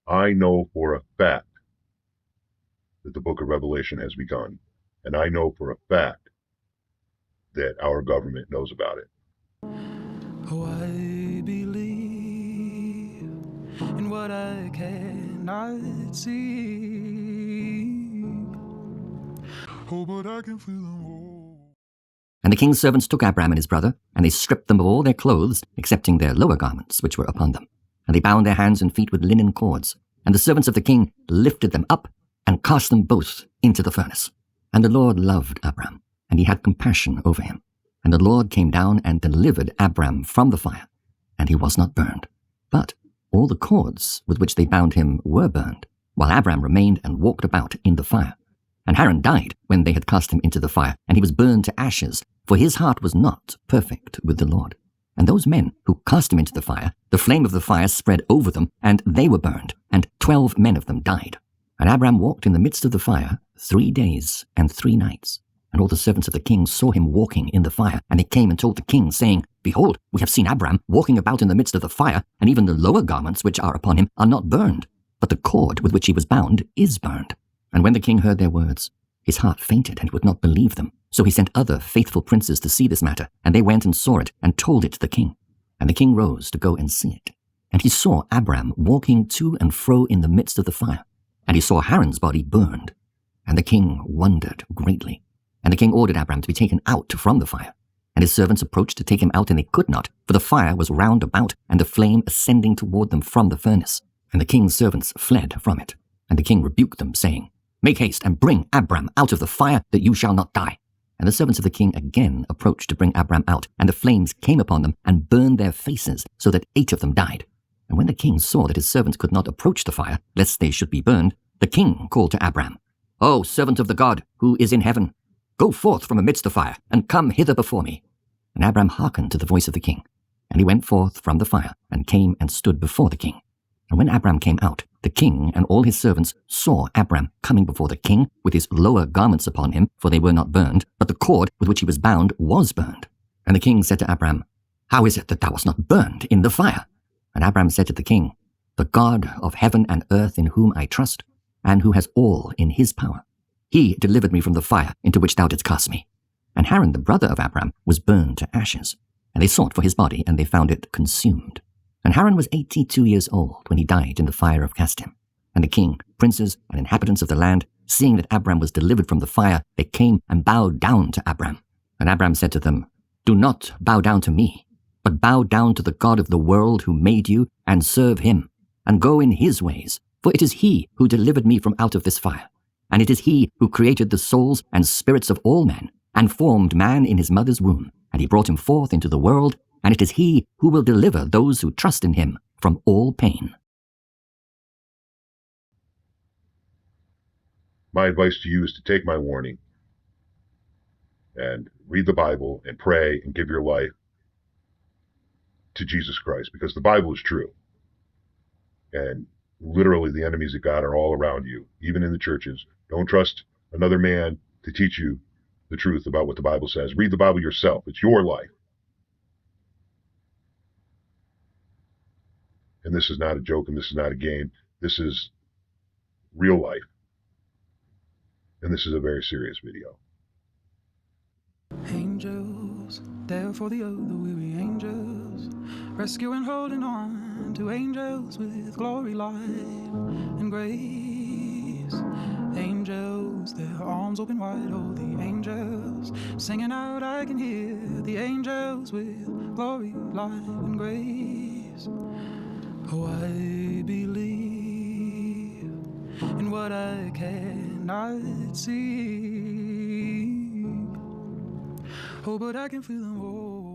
I know for a fact that the book of Revelation has begun. And I know for a fact that our government knows about it. Oh, I believe in what I cannot see. Oh, but I can feel them all. And the king's servants took Abram and his brother, and they stripped them of all their clothes, excepting their lower garments which were upon them. And they bound their hands and feet with linen cords. And the servants of the king lifted them up, and cast them both into the furnace. And the Lord loved Abram, and he had compassion over him. And the Lord came down and delivered Abram from the fire, and he was not burned. But all the cords with which they bound him were burned, while Abram remained and walked about in the fire. And Haran died when they had cast him into the fire, and he was burned to ashes, for his heart was not perfect with the Lord. And those men who cast him into the fire, the flame of the fire spread over them, and they were burned, and 12 men of them died. And Abram walked in the midst of the fire 3 days and 3 nights. And all the servants of the king saw him walking in the fire, and they came and told the king, saying, Behold, we have seen Abram walking about in the midst of the fire, and even the lower garments which are upon him are not burned, but the cord with which he was bound is burned. And when the king heard their words, his heart fainted and would not believe them. So he sent other faithful princes to see this matter, and they went and saw it, and told it to the king. And the king rose to go and see it. And he saw Abram walking to and fro in the midst of the fire, and he saw Haran's body burned. And the king wondered greatly. And the king ordered Abram to be taken out from the fire. And his servants approached to take him out, and they could not, for the fire was round about, and the flame ascending toward them from the furnace. And the king's servants fled from it. And the king rebuked them, saying, Make haste and bring Abram out of the fire, that you shall not die. And the servants of the king again approached to bring Abram out, and the flames came upon them and burned their faces, so that 8 of them died. And when the king saw that his servants could not approach the fire, lest they should be burned, the king called to Abram, O servant of the God, who is in heaven, go forth from amidst the fire, and come hither before me. And Abram hearkened to the voice of the king. And he went forth from the fire, and came and stood before the king. And when Abram came out, the king and all his servants saw Abram coming before the king with his lower garments upon him, for they were not burned, but the cord with which he was bound was burned. And the king said to Abram, How is it that thou wast not burned in the fire? And Abram said to the king, The God of heaven and earth, in whom I trust, and who has all in his power, he delivered me from the fire into which thou didst cast me. And Haran the brother of Abram was burned to ashes. And they sought for his body, and they found it consumed. And Haran was 82 years old when he died in the fire of Casdim. And the king, princes, and inhabitants of the land, seeing that Abram was delivered from the fire, they came and bowed down to Abram. And Abram said to them, Do not bow down to me, but bow down to the God of the world who made you, and serve him, and go in his ways. For it is he who delivered me from out of this fire. And it is he who created the souls and spirits of all men, and formed man in his mother's womb. And he brought him forth into the world, and it is he who will deliver those who trust in him from all pain. My advice to you is to take my warning and read the Bible and pray and give your life to Jesus Christ, because the Bible is true. And literally the enemies of God are all around you, even in the churches. Don't trust another man to teach you the truth about what the Bible says. Read the Bible yourself. It's your life. And this is not a joke, and this is not a game. This is real life. And this is a very serious video. Angels, there for the other weary angels, rescuing, holding on to angels with glory, light, and grace. Angels, their arms open wide, oh, the angels, singing out, I can hear the angels with glory, light, and grace. Oh, I believe in what I cannot see. Oh, but I can feel them all.